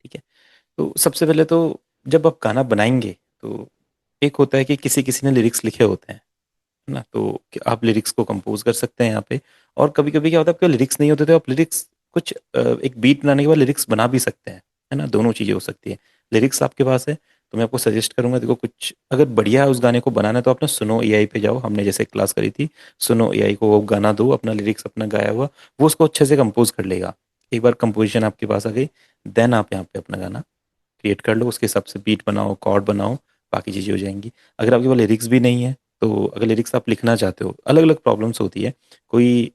ठीक है? तो सबसे पहले तो जब आप गाना बनाएँगे, तो एक होता है कि किसी-किसी ने लिरिक्स लिखे होते हैं, है ना? तो आप लिरिक्स को कंपोज़ कर सकते हैं यहाँ पे। और कभी-कभी क्या होता है, आपके लिरिक्स नहीं होते तो आप लिरिक्स कुछ एक बीट बनाने के बाद लिरिक्स बना भी सकते हैं, है ना? दोनों चीज़ें हो सकती हैं। लिरिक्स आपके पास है, तो मैं आपको सजेस्ट करूँगा, देखो कुछ अगर बढ़िया उस गाने को बनाना है तो आप ना सुनो एआई पे जाओ, हमने जैसे क्लास करी थी, सुनो एआई को वो गाना दो, अपना लिरिक्स अपना गाया हुआ, वो उसको अच्छे से कंपोज़ कर लेगा। एक बार कंपोज़िशन आपके पास आ गई, देन आप यहाँ पे अपना गाना क्रिएट कर लो, उसके हिसाब से बीट बनाओ, कॉर्ड बनाओ, बाकी चीज़ें हो जाएँगी। अगर आपके पास लिरिक्स भी नहीं है, तो अगर लिरिक्स आप लिखना चाहते हो, अलग-अलग प्रॉब्लम्स होती है। कोई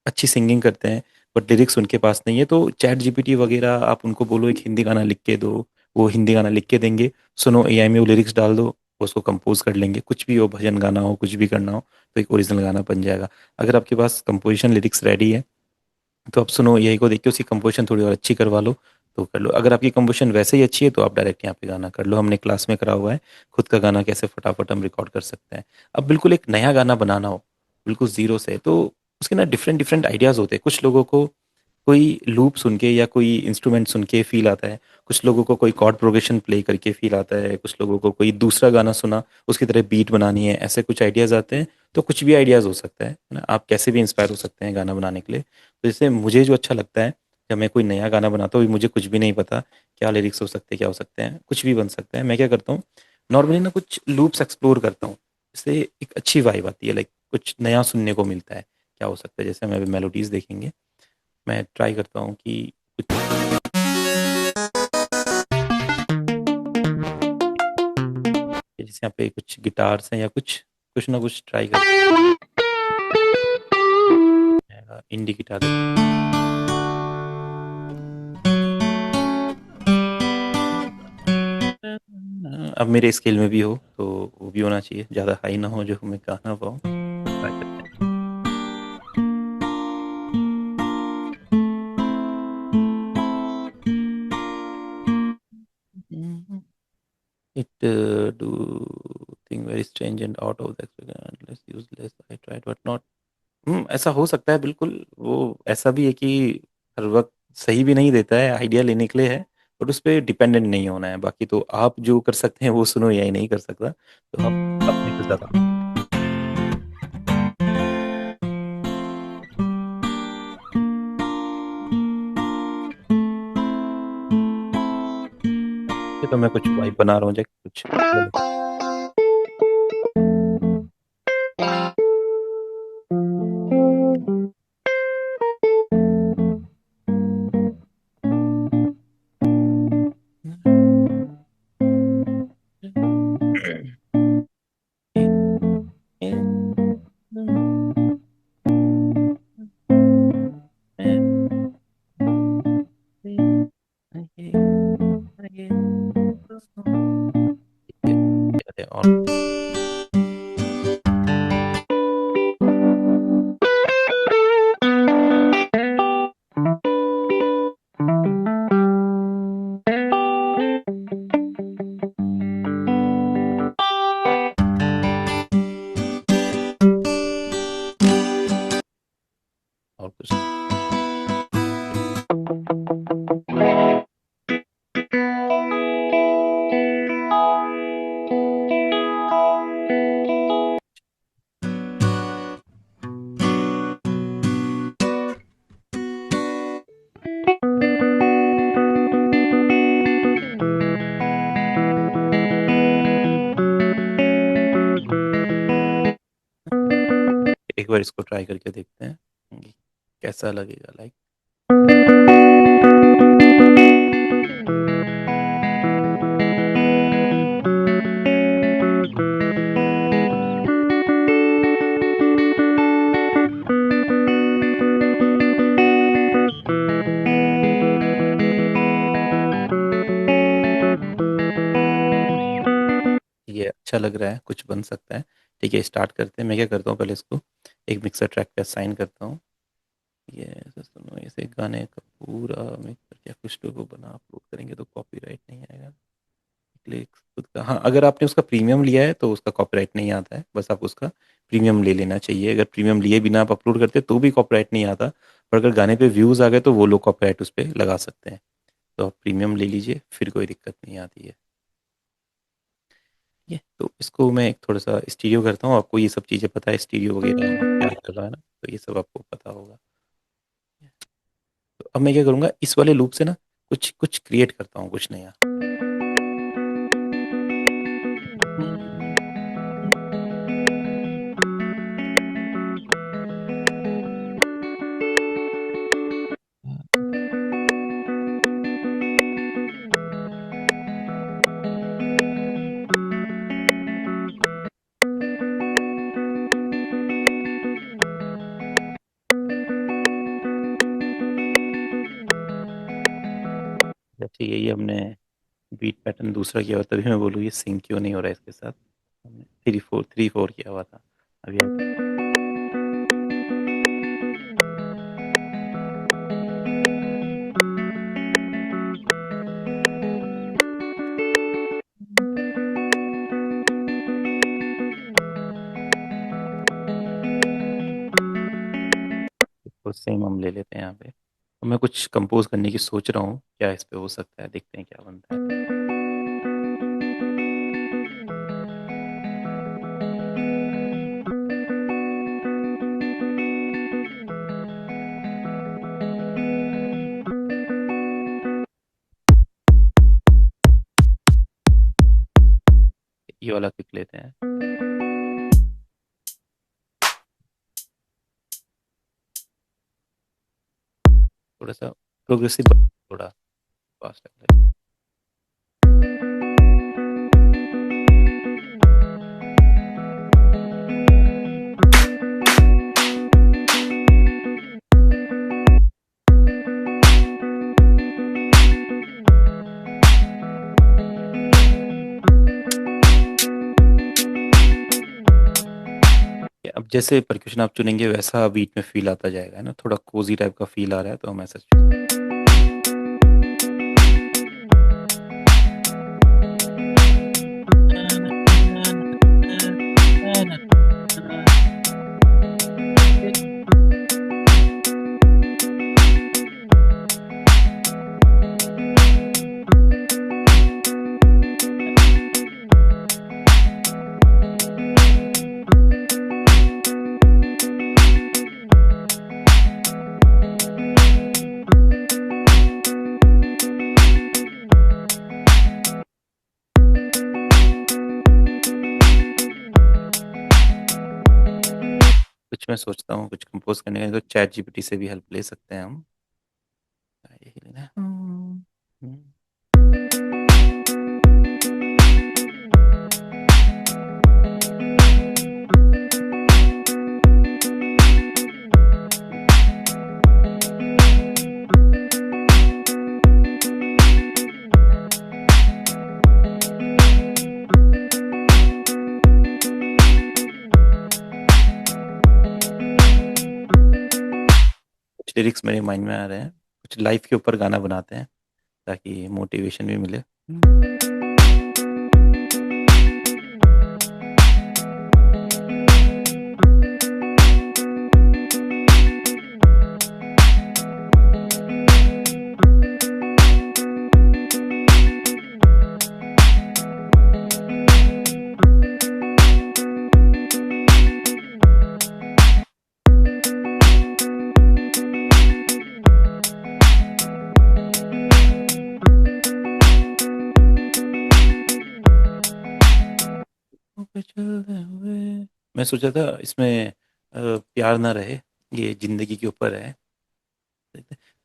अच्छी सिंगिंग करते हैं, बट लिरिक्स उनके पास नहीं है, तो चैट जीपीटी वगैरह आप उनको बोलो एक हिंदी गाना लिख के दो, वो हिंदी गाना लिख के देंगे। सुनो एआई में वो लिरिक्स डाल दो, वो उसको कंपोज़ कर लेंगे। कुछ भी हो, भजन गाना हो, कुछ भी करना हो, तो एक ओरिजिनल गाना बन जाएगा। अगर आपके पास कंपोज़िशन लिरिक्स रेडी है, तो आप सुनो एआई को देख के उसकी कंपोज़िशन थोड़ी और अच्छी करवा लो, तो कर लो। अगर आपकी कंपोज़िशन वैसे ही अच्छी है, तो आप डायरेक्ट यहाँ पे गाना कर लो। हमने क्लास में करा हुआ है, खुद का गाना कैसे फटाफट हम रिकॉर्ड कर सकते हैं। अब बिल्कुल एक नया गाना बनाना हो, बिल्कुल ज़ीरो से, तो उसके ना डिफरेंट डिफरेंट आइडियाज़ होते हैं। कुछ लोगों को कोई लूप सुन के या कोई इंस्ट्रूमेंट सुन के फ़ील आता है, कुछ लोगों को कोई कॉर्ड प्रोग्रेशन प्ले करके फ़ील आता है, कुछ लोगों को कोई दूसरा गाना सुना, उसकी तरह बीट बनानी है, ऐसे कुछ आइडियाज़ आते हैं। तो कुछ भी आइडियाज़ हो सकता है ना? आप कैसे भी इंस्पायर हो सकते हैं गाना बनाने के लिए। तो जैसे मुझे जो अच्छा लगता है, जब मैं कोई नया गाना बनाता हूँ, मुझे कुछ भी नहीं पता, क्या लिरिक्स हो सकते हैं, क्या हो सकते हैं, कुछ भी बन सकता है। मैं क्या करता हूँ, नॉर्मली ना कुछ लूप्स एक्सप्लोर करता हूँ, इससे एक अच्छी वाइब आती है, लाइक कुछ नया सुनने को मिलता है, क्या हो सकता है। जैसे हम अभी मेलोडीज़ देखेंगे, मैं ट्राई करता हूँ कि जैसे यहाँ पे कुछ गिटार्स हैं या कुछ कुछ ना कुछ ट्राई करते हैं, इंडी गिटार। अब मेरे स्केल में भी हो तो वो भी होना चाहिए, ज़्यादा हाई ना हो जो मैं गा ना पाऊँ। ट्राई करते हैं। It do thing very strange and out of the expectation, less useless. I tried but not। ऐसा हो सकता है बिल्कुल। वो ऐसा भी है कि हर वक्त सही भी नहीं देता है, आइडिया लेने के लिए है, बट उस पे डिपेंडेंट नहीं होना है। बाकी तो आप जो कर सकते हैं वो सुनो एआई नहीं कर सकता, तो आप अपने पे ज़्यादा। ये तो मैं कुछ वाइब बना रहा हूँ, जैसे कुछ और कुछ एक बार इसको ट्राई करके देखते हैं कि कैसा लगेगा। लाइक ये अच्छा लग रहा है, कुछ बन सकता है। ठीक है, स्टार्ट करते हैं। मैं क्या करता हूँ, पहले इसको एक मिक्सर ट्रैक पे असाइन करता हूँ। ये ऐसे सुनो, ऐसे गाने का पूरा मिक्स करके कुछ तो को बना अपलोड करेंगे तो कॉपीराइट नहीं आएगा। क्लिक खुद का, हाँ, अगर आपने उसका प्रीमियम लिया है तो उसका कॉपीराइट नहीं आता है, बस आप उसका प्रीमियम ले लेना चाहिए। अगर प्रीमियम लिए बिना आप अपलोड करते तो भी कॉपीराइट नहीं आता, पर अगर गाने पे व्यूज़ आ गए तो वो लोग कॉपीराइट उस पे लगा सकते हैं। तो आप प्रीमियम ले लीजिए, फिर कोई दिक्कत नहीं आती है। ये तो इसको मैं एक थोड़ा-सा स्टीरियो करता हूँ, आपको ये सब चीज़ें पता है स्टीरियो वगैरह क्या चल रहा है ना, तो ये सब आपको पता होगा। तो अब मैं क्या करूँगा, इस वाले लूप से ना कुछ कुछ क्रिएट करता हूँ, कुछ नया। जैसे यही हमने बीट पैटर्न दूसरा किया हुआ, तभी मैं बोलूँ ये सिंक क्यों नहीं हो रहा है इसके साथ। हमने 3-4 किया हुआ था। अभी तो सेम हम ले लेते हैं यहाँ पे। तो मैं कुछ कंपोज करने की सोच रहा हूँ, क्या इस पे हो सकता है, देखते हैं क्या बनता है। ये वाला क्लिक लेते हैं। थोड़ा सा प्रोग्रेसिव, थोड़ा फास्ट है। अब जैसे परक्यूशन आप चुनेंगे वैसा बीट में फील आता जाएगा, है ना, थोड़ा कोजी टाइप का फील आ रहा है, तो हम ऐसा कुछ मैं सोचता हूँ कुछ कंपोज करने का, तो चैट जीपीटी से भी हेल्प ले सकते हैं हम। यही लेना है। कुछ लिरिक्स मेरे माइंड में आ रहे हैं, कुछ लाइफ के ऊपर गाना बनाते हैं ताकि मोटिवेशन भी मिले। मैं सोचा था इसमें प्यार ना रहे, ये जिंदगी के ऊपर है।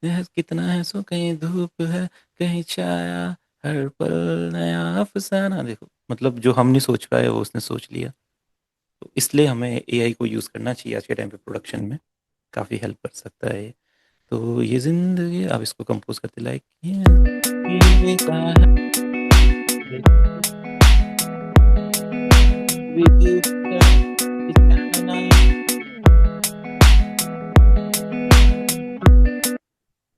कितना है सो, कहीं धूप है कहीं छाया, हर पल नया अफसाना। देखो मतलब जो हम नहीं सोच पाए वो उसने सोच लिया। तो इसलिए हमें एआई को यूज़ करना चाहिए आज के टाइम पे, प्रोडक्शन में काफ़ी हेल्प कर सकता है ये। तो ये जिंदगी, आप इसको कंपोज करते लाइक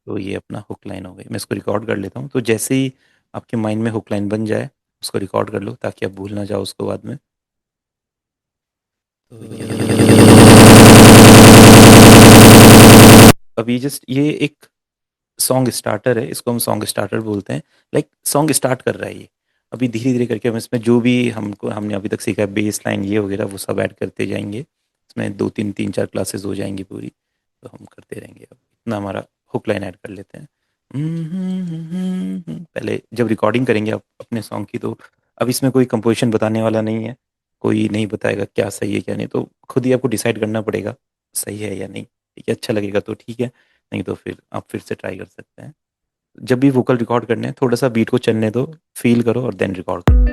तो ये अपना हुक लाइन हो गई। मैं इसको रिकॉर्ड कर लेता हूँ, तो जैसे ही आपके माइंड में हुक लाइन बन जाए उसको रिकॉर्ड कर लो ताकि आप भूल ना जाओ उसको बाद में। तो अभी जस्ट ये एक सॉन्ग स्टार्टर है, इसको हम सॉन्ग स्टार्टर बोलते हैं। लाइक सॉन्ग स्टार्ट कर रहा है ये, अभी धीरे धीरे करके हम इसमें जो भी हमने अभी तक सीखा है, बेस लाइन ये वगैरह वो सब ऐड करते जाएंगे। इसमें दो तीन तीन चार क्लासेस हो जाएंगी पूरी, तो हम करते रहेंगे। अब इतना हमारा हुक लाइन ऐड कर लेते हैं। पहले जब रिकॉर्डिंग करेंगे आप अपने सॉन्ग की, तो अब इसमें कोई कंपोजिशन बताने वाला नहीं है, कोई नहीं बताएगा क्या सही है क्या नहीं, तो खुद ही आपको डिसाइड करना पड़ेगा सही है या नहीं। ठीक है, अच्छा लगेगा तो ठीक है, नहीं तो फिर आप फिर से ट्राई कर सकते हैं। जब भी वोकल रिकॉर्ड करने हैं, थोड़ा सा बीट को चलने दो, फील करो और देन रिकॉर्ड करो।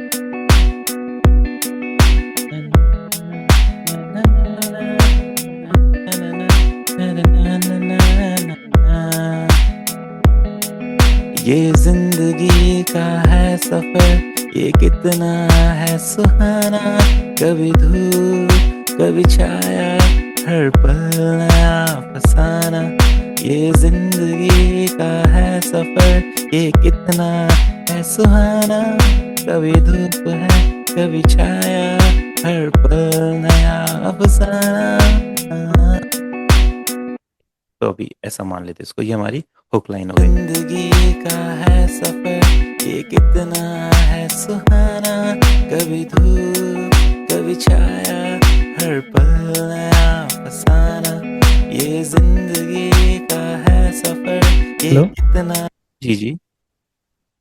ये जिंदगी का है सफर, ये कितना है सुहाना, कभी धूप कभी छाया, हर पल नया फसाना। ये जिंदगी का है सफर, ये कितना है सुहाना, कभी धूप है कभी छाया, हर पल नया अफसाना। तो अभी ऐसा मान लेते इसको, ये हमारी हुक लाइन हो गई। जिंदगी का है सफर, ये कितना है सुहाना, कभी धूप कभी छाया, हर पल नया फसाना। ये जिंदगी का है सफर, ये हेलो। कितना। जी जी।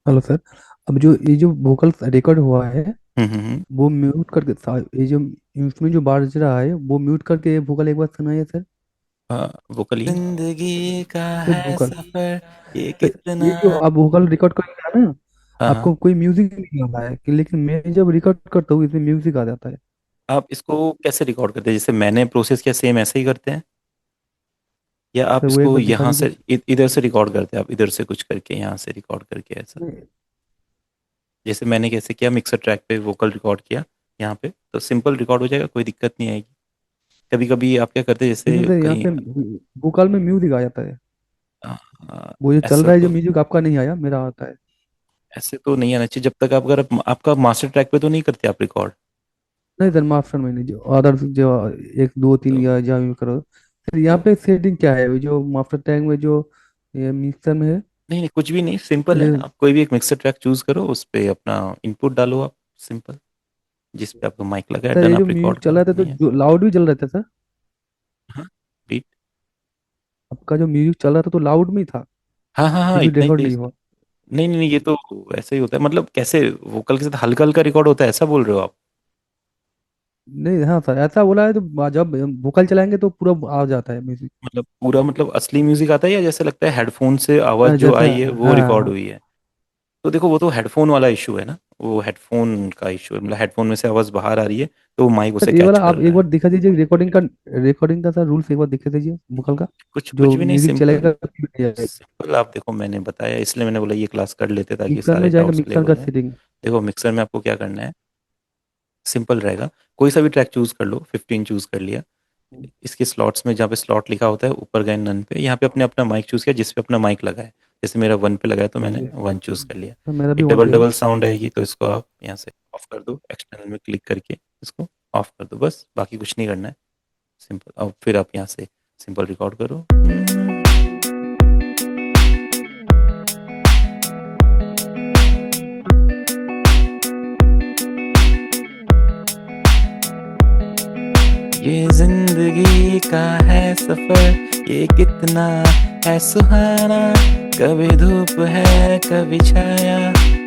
Hello sir. अब जो ये जो वोकल रिकॉर्ड हुआ है हम्म। वो म्यूट करके ये जो इंस्ट्रूमेंट जो बाज रहा है वो म्यूट करके वोकल एक बार सुनाइए सर। वोकली जिंदगी का सिर्फ है वोकल। सफर, ये तो कितना। ये जो आप वोकल रिकॉर्ड करके ना हाँ हाँ। आपको कोई म्यूजिक नहीं आता है कि, लेकिन मैं जब रिकॉर्ड करता हूँ इसमें म्यूजिक आ जाता है। आप इसको कैसे रिकॉर्ड करते हैं, जैसे मैंने प्रोसेस किया सेम ऐसे ही करते हैं, या आप सर वो एक इसको बार दिखा यहाँ दीजिए। से इधर से रिकॉर्ड करते हैं, आप इधर से कुछ करके यहाँ से रिकॉर्ड करके ऐसा। नहीं जैसे मैंने कैसे किया, मिक्सर ट्रैक पे वोकल रिकॉर्ड किया यहाँ पे, तो सिंपल रिकॉर्ड हो जाएगा, कोई दिक्कत नहीं आएगी। कभी कभी आप क्या करते हैं, लेकिन जैसे सर यहाँ कहीं पे वोकल में म्यूजिक आ जाता है। आ, आ, वो जो चल ऐसा रहा है जो तो म्यूजिक आपका नहीं आया मेरा आता है। ऐसे तो नहीं आना चाहिए, जब तक आप, अगर आपका मास्टर ट्रैक पे तो नहीं करते आप रिकॉर्ड। नहीं सर मास्टर में नहीं, जो अदर जो एक दो तीन तो या जहाँ भी करो सर। यहाँ तो पे सेटिंग क्या है जो मास्टर टैग में जो ये मिक्सर में है। नहीं नहीं, कुछ भी नहीं, सिंपल है। ये आप कोई भी एक मिक्सर ट्रैक चूज करो, उस पे अपना इनपुट डालो आप, सिंपल। जिस पे आपका माइक लगा है, सर डन, ये जो आप म्यूजिक रिकॉर्ड चल करो, रहा था तो नहीं है। जो लाउड भी चल रहा था सर। हाँ, बीट। आपका जो म्यूजिक चल रहा था तो लाउड में ही था। हाँ हाँ हाँ, फिर भी इतना ही रिकॉर्ड नहीं तेज। हुआ। नहीं नहीं नहीं, ये तो ऐसे ही होता है, मतलब कैसे वोकल के साथ हल्का हल्का रिकॉर्ड होता है, ऐसा बोल रहे हो आप। नहीं हाँ सर ऐसा बोला है तो जब वोकल चलाएंगे तो पूरा आ जाता है म्यूजिक। मतलब पूरा, मतलब असली म्यूजिक आता है, या जैसे लगता है हेडफोन से आवाज जो जैसा आई है वो हाँ रिकॉर्ड हाँ। हुई है। तो देखो, वो तो हेडफोन वाला इशू है ना, वो हेडफोन का इशू है, मतलब हेडफोन में से आवाज बाहर आ रही है, तो माइक सर उसे ये कैच वाला कर आप एक रहा बार है। दिखा दीजिए रिकॉर्डिंग का सर रूल्स एक बार दिखा दीजिए वोकल का। कुछ कुछ जो भी नहीं, म्यूजिक सिंपल। चलेगा फिर नहीं आएगा। सिंपल, आप देखो मैंने बताया, इसलिए मैंने बोला ये क्लास कर लेते ताकि मिक्सर में सारे जाएंगे डाउट्स क्लियर मिक्सर हो का जाए। सेटिंग। देखो मिक्सर में आपको क्या करना है, सिंपल रहेगा। कोई सा भी ट्रैक चूज कर लो, 15 चूज कर लिया। इसके स्लॉट्स में जहाँ पे स्लॉट लिखा होता है, ऊपर गए नन पे, यहाँ पे अपने अपना माइक चूज किया जिस पे अपना माइक लगा है। जैसे मेरा वन पे लगा है, तो मैंने वन चूज कर लिया। सर मेरा भी एक वन डबल पे है। डबल साउंड आएगी, तो इसको आप यहाँ से ऑफ कर दो, एक्सटर्नल में क्लिक करके इसको ऑफ कर दो, बस बाकी कुछ नहीं करना है। सिंपल। और फिर आप यहाँ से सिंपल रिकॉर्ड करो। ये जिंदगी का है सफर, ये कितना है सुहाना, कभी धूप है कभी छाया,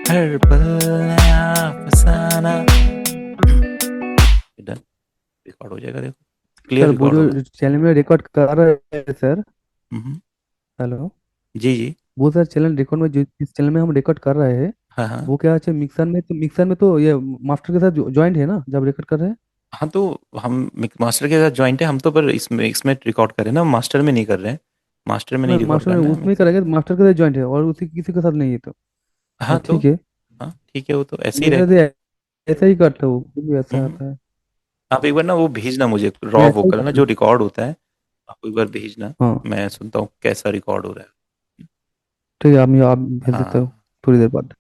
हर पल नया फसाना। डन, रिकॉर्ड हो जाएगा, देखो क्लियर सर वो रिकॉर्ड जो होगा। चैनल में रिकॉर्ड कर रहे हैं सर। हम्म। हेलो। जी जी। वो सर चैनल रिकॉर्ड में जो जिस चैनल में हम रिकॉर्ड कर रहे हैं हाँ हाँ वो क्या है मिक्सर में तो ये मास्टर के साथ ज्वाइंट है ना जब रिकॉर्ड कर रहे हैं। हाँ, तो हम मास्टर के साथ ज्वाइंट है, हम तो पर इसमें रिकॉर्ड कर रहे हैं ना, मास्टर में नहीं कर रहे हैं। मास्टर में नहीं रिकॉर्ड मास्टर में करना है हमें। उसमें ही करेंगे तो मास्टर के साथ ज्वाइंट है और उसी किसी के साथ नहीं है तो हाँ तो, ठीक है। हाँ ठीक है, वो तो ऐसे ही मेरे रहता से ऐसा ही करता हूँ फिर भी है। ऐसा आता है। आप एक बार ना वो भेजना मुझे, मैं रॉ ऐसा ही वोकल ना करता जो हूँ। रिकॉर्ड होता है, आप एक बार भेजना। हाँ मैं सुनता हूँ कैसा रिकॉर्ड हो रहा है। ठीक है आप भेज देते हो हाँ। थोड़ी देर बाद।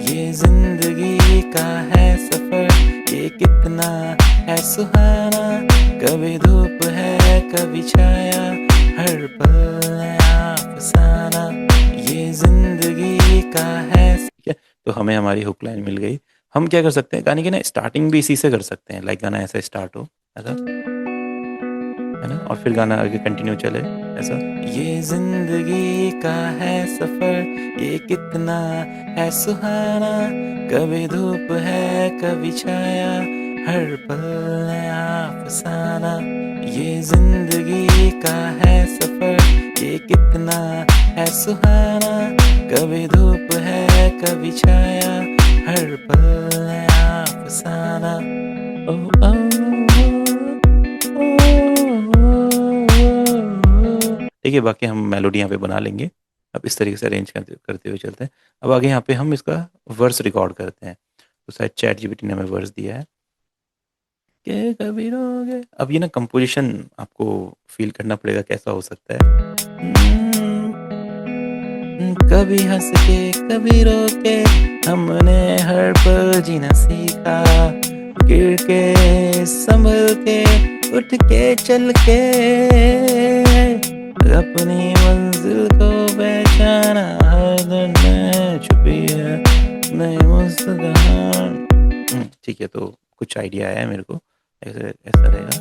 ये जिंदगी का है सफर, ये कितना है सुहाना, कभी धूप है कभी छाया, हर पल नया अफसाना, ये जिंदगी का है। ठीक है, तो हमें हमारी हुक लाइन मिल गई। हम क्या कर सकते हैं, गाने की ना स्टार्टिंग भी इसी से कर सकते हैं, लाइक गाना ऐसा स्टार्ट हो, ऐसा, है ना, और फिर गाना आगे कंटिन्यू चले ऐसा। ये जिंदगी का है सफर, ये कितना है सुहाना, कभी धूप है कभी छाया, हर पल नया अफसाना। ये जिंदगी का है सफर, ये कितना है सुहाना, कभी धूप है कभी छाया, हर पल नया अफसाना। ओ, ओ, देखिए बाकी हम मेलोडी यहाँ पे बना लेंगे। अब इस तरीके से अरेंज करते करते हुए चलते हैं। अब आगे यहाँ पे हम इसका वर्स रिकॉर्ड करते हैं। तो शायद चैट जीपीटी ने हमें वर्स दिया है कि कभी रोगे। अब ये ना कंपोजिशन आपको फील करना पड़ेगा कैसा हो सकता है। कभी हंस के कभी रो के हमने हर पल जीना सीखा, गिर के संभल के उठ के चल के अपनी मंजिल को पहचाना, हर दिन में छुपी है नई मुस्कान। ठीक है, तो कुछ आइडिया आया है मेरे को, ऐसे ऐसा रहेगा।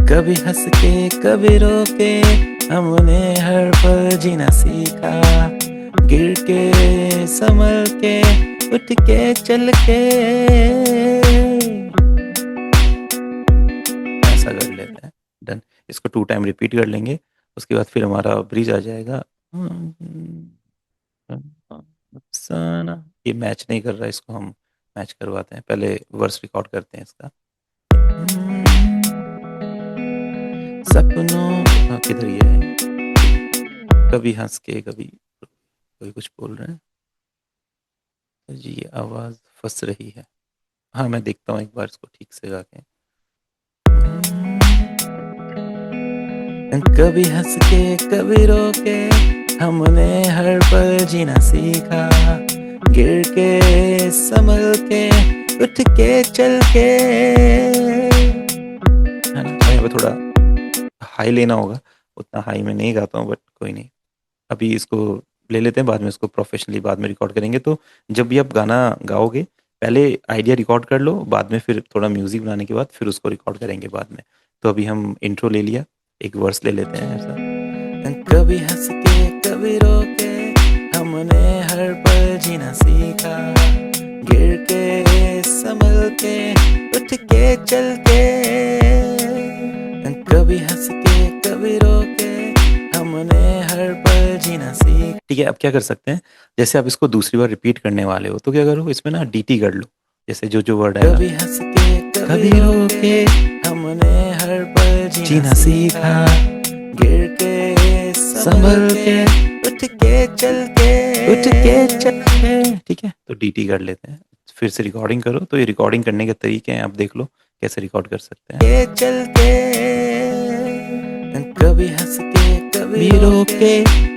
कभी हंस के कभी रो के हमने हर पल जीना सीखा, गिर के संभल के उठ के चल के, ऐसा कर लेते हैं। डन। इसको 2 टाइम रिपीट कर लेंगे, उसके बाद फिर हमारा ब्रिज आ जाएगा। अफसाना, ये मैच नहीं कर रहा, इसको हम मैच करवाते हैं। पहले वर्स रिकॉर्ड करते हैं इसका। सपनों, हाँ किधर ये है, कभी हंस के कभी कभी कुछ बोल रहे हैं जी, ये आवाज फंस रही है। हाँ मैं देखता हूँ एक बार इसको ठीक से गा के। कभी हंस के कभी रो के हमने हर पल जीना सीखा, गिर के संभल के उठ के चल के, है ना। तो यहाँ पे थोड़ा हाई लेना होगा, उतना हाई में नहीं गाता हूँ, बट कोई नहीं। अभी इसको ले लेते हैं, बाद में इसको प्रोफेशनली बाद में रिकॉर्ड करेंगे। तो जब भी आप गाना गाओगे, पहले आइडिया रिकॉर्ड कर लो, बाद में फिर थोड़ा म्यूजिक बनाने के बाद फिर उसको रिकॉर्ड करेंगे बाद में। तो अभी हम इंट्रो ले लिया, एक वर्स ले लेते हैं ऐसा। कभी हंस के कभी रो के हमने हर पल जीना सीखा, गिर के संभल के उठ के चल के, कभी हंस के कभी रो के हमने हर पल जीना सीख। ठीक है, अब क्या कर सकते हैं, जैसे आप इसको दूसरी बार रिपीट करने वाले हो तो क्या करो, इसमें ना डीटी कर लो, जैसे जो जो वर्ड है। कभी हंस के कभी रो के हमने हर पल जीना सीखा, गिर के संभल के उठ के चल के, उठ के चल के। ठीक है, तो डीटी कर लेते हैं, फिर से रिकॉर्डिंग करो। तो ये रिकॉर्डिंग करने के तरीके हैं, आप देख लो कैसे रिकॉर्ड कर सकते हैं। चल के कभी हंस के कभी रो के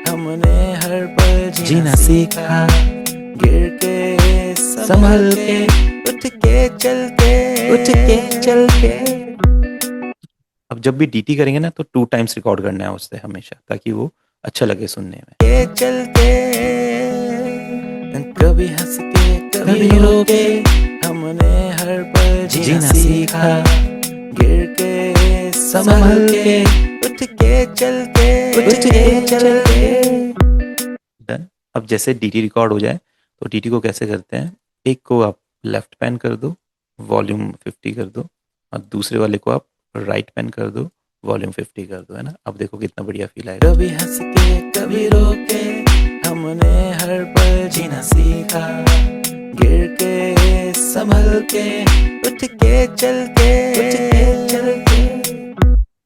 हमने हर पल जीना सीखा, गिर के संभल के उठ के चल के, उठ के चल के। अब जब भी डीटी करेंगे ना तो 2 टाइम्स रिकॉर्ड करना है उससे हमेशा, ताकि वो अच्छा लगे सुनने में। चल के कभी हंस के कभी रो के हमने हर पल जीना सीखा, गिर के संभल के उठ के चल के, उठ के चल के। डन। अब जैसे डीटी रिकॉर्ड हो जाए तो डीटी को कैसे करते हैं, एक को आप लेफ्ट पैन कर दो, वॉल्यूम 50 कर दो, और दूसरे वाले को आप राइट पैन कर दो, वॉल्यूम 50 कर दो, है ना। अब देखो कितना बढ़िया फील आएगा। कभी हंस के कभी रो के हमने हर पल जीना सीखा, गिर के संभल के उठ के चल के, उठ के चल के।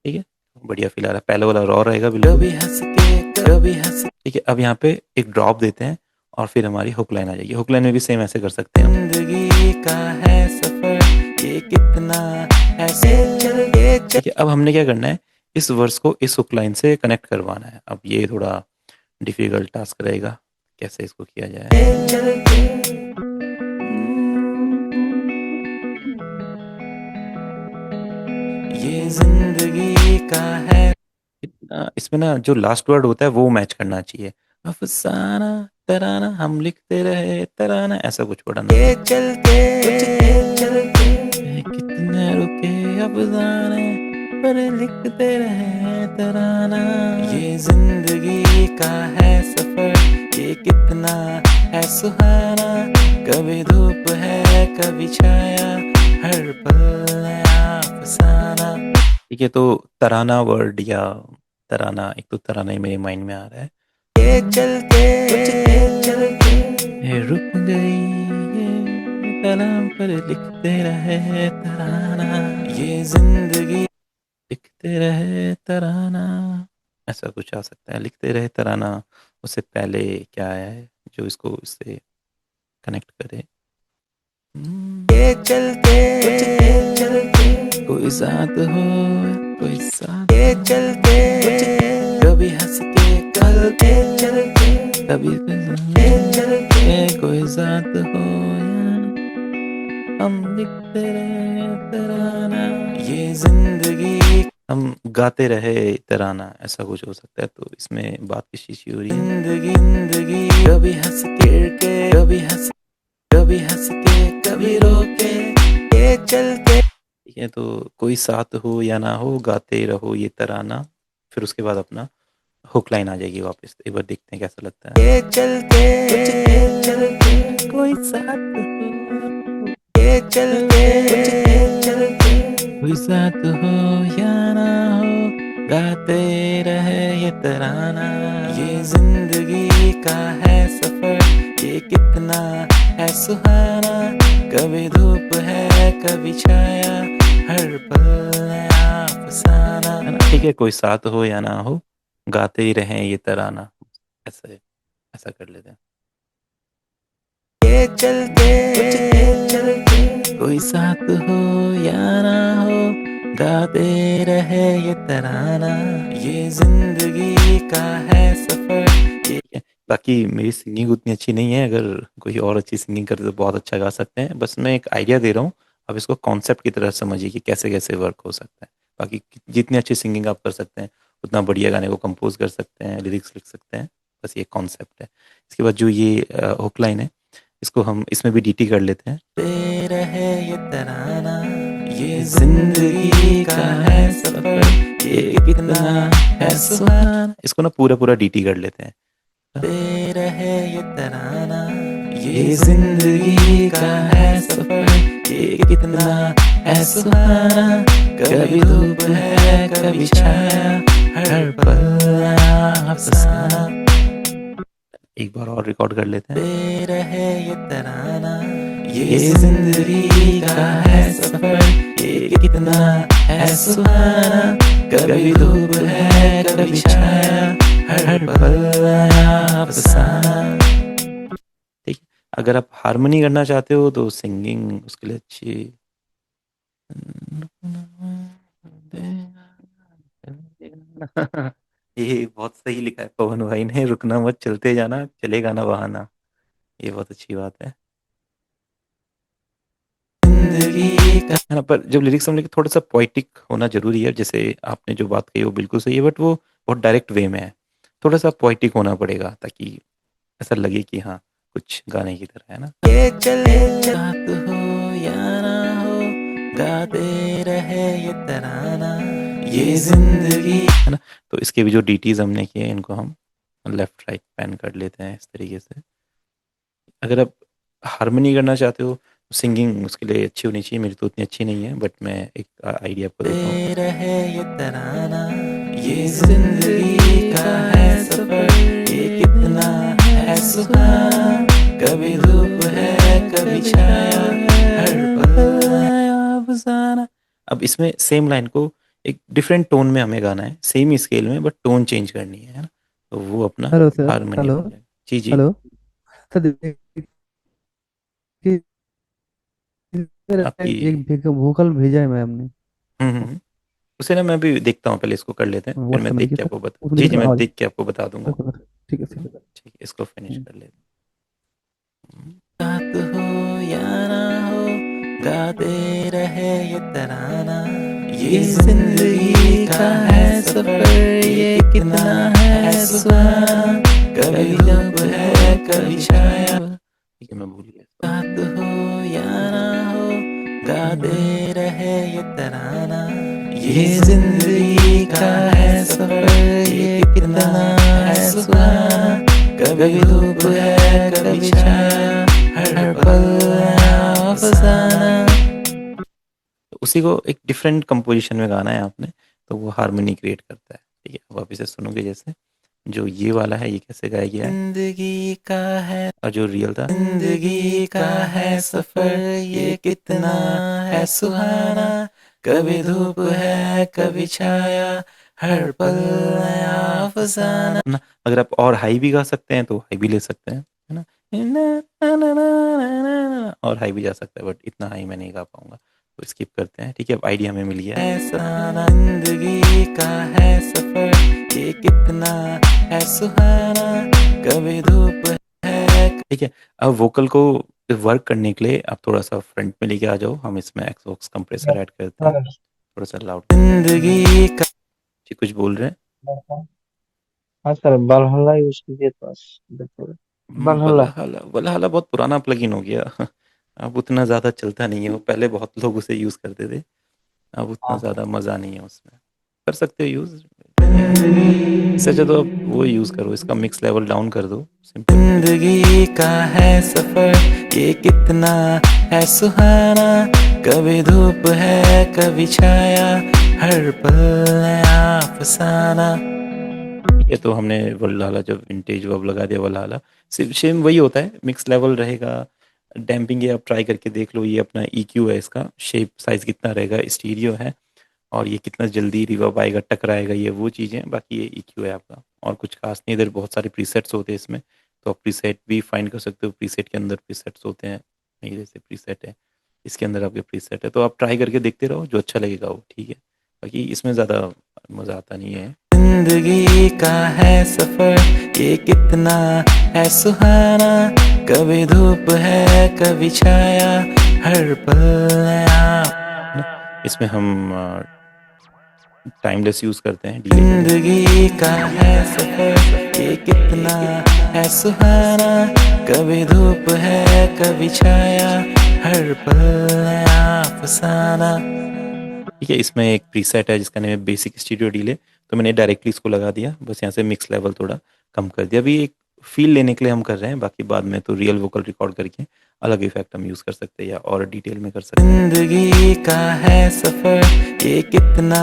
ठीक है, बढ़िया फील आ रहा है। पहले वाला रॉ रहेगा बिल्कुल। कभी हंस के कभी हंस। ठीक है, अब यहाँ पे एक ड्रॉप देते हैं और फिर हमारी हुक लाइन आ जाएगी। हुक लाइन में भी सेम ऐसे कर सकते हैं। जिंदगी का है सफर, ये कितना ऐसे चल के। ठीक है, अब हमने क्या करना है, इस वर्स को इस हुक लाइन से कनेक्ट करवाना है। अब ये थोड़ा डिफिकल्ट टास्क रहेगा, कैसे इसको किया जाए। चल के ये जिंदगी का है, इसमें ना जो लास्ट वर्ड होता है वो मैच करना चाहिए। अफसाना तराना हम लिखते रहे तराना, ऐसा कुछ पढ़ना। ये चलते चलते कितने रुके अफसाने पर लिखते रहे तराना। ये जिंदगी का है सफर ये कितना है सुहाना, कभी धूप है कभी छाया हर पल नया अफसाना। ठीक है, तो तराना वर्ड या तराना, एक तो तराना ही मेरे माइंड में आ रहा है। ये चलते चलते ये रुक गई ये कलम पर लिखते रहे तराना, ये जिंदगी लिखते रहे तराना, ऐसा कुछ आ सकता है। लिखते रहे तराना, उससे पहले क्या है जो इसको इससे कनेक्ट करे। ये चलते चलते कोई साथ हो कोई साथ, ये चलते कभी हंस के चलते चलते कभी चलते कोई साथ हो या हम लिखते रहे तराना, ये जिंदगी हम गाते रहे तराना, ऐसा कुछ हो सकता है। तो इसमें बात किस चीज़ की हो रही है? जिंदगी जिंदगी कभी हंस के कभी हंस के कभी रो के ये चलते। ठीक है, तो कोई साथ हो या ना हो गाते रहो ये तराना, फिर उसके बाद अपना हुक लाइन आ जाएगी वापस। एक बार देखते हैं कैसा लगता है। ये चलते चलते कोई साथ हो ये चलते चलते कोई साथ हो या ना हो गाते रहे ये तराना, ये जिंदगी का है सफर ये कितना है सुहाना, कभी धूप है कभी छाया हर पल नया अफसाना, है ना? ठीक है, कोई साथ हो या ना हो गाते ही रहें ये तराना, ऐसे ऐसा कर लेते हैं। ये चलते चलते कोई साथ हो या ना हो गाते रहे ये तराना, ये जिंदगी का है सफर ये। बाकी मेरी सिंगिंग उतनी अच्छी नहीं है, अगर कोई और अच्छी सिंगिंग करे तो बहुत अच्छा गा सकते हैं। बस मैं एक आइडिया दे रहा हूँ, अब इसको कॉन्सेप्ट की तरह समझिए कि कैसे कैसे वर्क हो सकता है। बाकी जितनी अच्छी सिंगिंग आप कर सकते हैं उतना बढ़िया गाने को कंपोज कर सकते हैं, लिरिक्स लिख सकते हैं। बस ये कॉन्सेप्ट है। इसके बाद जो ये हुक लाइन है इसको हम इसमें भी डीटी कर लेते हैं। ते रहे ये तराना, ये जिंदगी का है सफर ये कितना है सुहाना, इसको ना पूरा पूरा डीटी कर लेते हैं। ते रहे ये तराना, ये जिंदगी का है सफर ये कितना है सुहाना, कभी धूप है कभी छाया हर पल नया अफसाना। एक बार और रिकॉर्ड कर लेते हैं। ते रहे ये तराना, ये जिंदगी का है सफर ये कितना है सुहाना, कभी धूप है कभी छाया हर पल नया अफसाना। ठीक है, अगर आप हारमोनी करना चाहते हो तो सिंगिंग उसके लिए अच्छी। ये बहुत सही लिखा है पवन भाई ने, रुकना मत चलते जाना चलेगा ना बहाना, ये बहुत अच्छी बात है। जिंदगी का है ना, पर जब लिरिक्स हम लिखे थोड़ा सा पोइटिक होना जरूरी है। जैसे आपने जो बात कही वो बिल्कुल सही है, बट वो बहुत डायरेक्ट वे में है। थोड़ा सा पोइटिक होना पड़ेगा ताकि ऐसा लगे कि हाँ कुछ गाने की तरह है ना। ये चले साथ हो या ना हो गाते रहे ये तराना, ये जिंदगी है ना। तो इसके भी जो डीटीज हमने किए इनको हम लेफ्ट राइट पैन कर लेते हैं इस तरीके से। अगर आप हारमोनी करना चाहते हो सिंगिंग उसके लिए अच्छी होनी चाहिए। मेरी तो उतनी अच्छी नहीं है, बट मैं एक आइडिया आपको देता हूँ। रहे ये तराना, ये जिंदगी का है सफर ये कितना है सुहाना, कभी धूप है कभी छाया हर पल नया अफसाना। अब इसमें सेम लाइन को एक डिफरेंट टोन में हमें गाना है, सेम ही स्केल में, बट टोन चेंज करनी है ना। तो वो अपना हेलो सर। Harmony hello. बन जाएगा। जी जी। हेलो सर, देखिए, आपकी एक वोकल भेजा है मैम ने। उसे ना मैं भी देखता हूँ, पहले इसको कर लेते हैं फिर व्हाट्सएप मैं में देख देखिए के सर, आपको बता, उसमें जी देखिए जी सर मैं आवाज। देख के आपको बता दूंगा। ओके सर, ठीक है सर। ठीक है, इसको फिनिश हम्म। कर लेते हैं। रात हो या ना हो गाते रहे ये तराना, ये जिंदगी का है सफर, ये कितना है सुहाना, कभी धूप है कभी छाया। ठीक है, मैं भूल गया। साथ हो या ना हो, गाते रहे ये तराना, ये जिंदगी का है सफर, ये कितना है सुहाना, कभी धूप है कभी छाया, हर पल नया अफसाना। तो उसी को एक डिफरेंट कंपोजिशन में गाना है आपने, तो वो हारमोनी क्रिएट करता है। ठीक है, अब आप इसे सुनोगे जैसे जो ये वाला है, ये कैसे गाया गया है। जिंदगी का है, और जो रियल था, जिंदगी का है सफर, ये कितना है सुहाना, कभी धूप है कभी छाया, हर पल नया अफसाना ना। अगर आप और हाई भी गा सकते हैं तो हाई भी ले सकते हैं, है ना, और हाई भी जा सकता है, बट इतना हाई मैं नहीं गा पाऊंगा, तो स्किप करते हैं। ठीक है, अब आइडिया हमें मिल गया। ऐसा जिंदगी का है सफर, ये कितना है सुहाना, कभी धूप है। ठीक है, अब वोकल को वर्क करने के लिए आप थोड़ा सा फ्रंट में लेके आ जाओ, हम इसमें एक्सबॉक्स कंप्रेसर ऐड करते हैं, थोड़ा सा लाउड। जिंदगी का, जी कुछ बोल रहे हैं। हाँ सर, बलहला यूज कीजिए तो देखो, बलहला। वलहला, वलहला बहुत पुराना प्लगइन हो गया। अब उतना ज़्यादा चलता नहीं है, वो पहले बहुत लोग उसे यूज़ करते थे, अब उतना हाँ ज़्यादा मज़ा नहीं है उसमें। कर सकते हो यूज़, इससे अच्छा तो आप वो यूज़ करो, इसका मिक्स लेवल डाउन कर दो, सिंपल। जिंदगी का है सफर, ये कितना है सुहाना, कभी धूप है कभी छाया, हर पल नया अफसाना। ये तो हमने वल्हला जब विंटेज वब लगा दिया वल्हला, सिर्फ सेम वही होता है, मिक्स लेवल रहेगा। डैम्पिंग ये आप ट्राई करके देख लो, ये अपना EQ है, इसका शेप साइज कितना रहेगा, स्टीरियो है, और ये कितना जल्दी रिवर्ब आएगा, टकराएगा, ये वो चीज़ें। बाकी ये EQ है आपका, और कुछ खास नहीं। इधर बहुत सारे प्रीसेट्स होते हैं इसमें, तो आप प्रीसेट भी फाइंड कर सकते हो, प्रीसेट के अंदर प्रीसेट्स होते हैं, ये जैसे प्रीसेट है, इसके अंदर आपके प्रीसेट है, तो आप ट्राई करके देखते रहो, जो अच्छा लगेगा वो ठीक है। बाकी इसमें ज़्यादा मज़ा आता नहीं है। जिंदगी का है सफर, ये कितना है सुहाना, कभी धूप है कभी छाया, हर पल नया। इसमें हम टाइमलेस यूज करते हैं, जिंदगी का है सफर, ये कितना है सुहाना, कभी धूप है कभी छाया, हर पल नया अफसाना। ठीक है, इसमें एक प्रीसेट है जिसका नाम है बेसिक स्टीरियो डिले, तो मैंने डायरेक्टली इसको लगा दिया, बस यहाँ से मिक्स लेवल थोड़ा कम कर दिया। अभी एक फील लेने के लिए हम कर रहे हैं, बाकी बाद में तो रियल वोकल रिकॉर्ड करके अलग इफेक्ट हम यूज़ कर सकते हैं, या और डिटेल में कर सकते हैं। जिंदगी का है सफ़र, ये कितना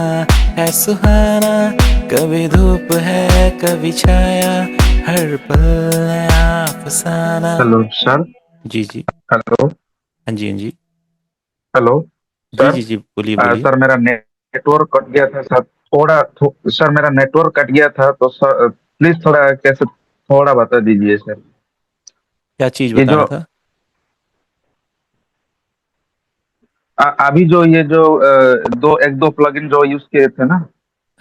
है सुहाना, कभी धूप है कभी छाया, हर पल नया अफसाना। Hello sir. जी जी। हेलो। हाँ जी, हाँ जी। हेलो जी सर। जी जी, बोलिए बोलिए। सर मेरा नेटवर्क कट गया था सर, सर मेरा नेटवर्क कट गया था, तो सर प्लीज थोड़ा कैसे थोड़ा बता दीजिए सर। क्या चीज़ ये बताना जो था। अभी जो ये जो दो एक दो प्लगइन जो यूज किए थे ना।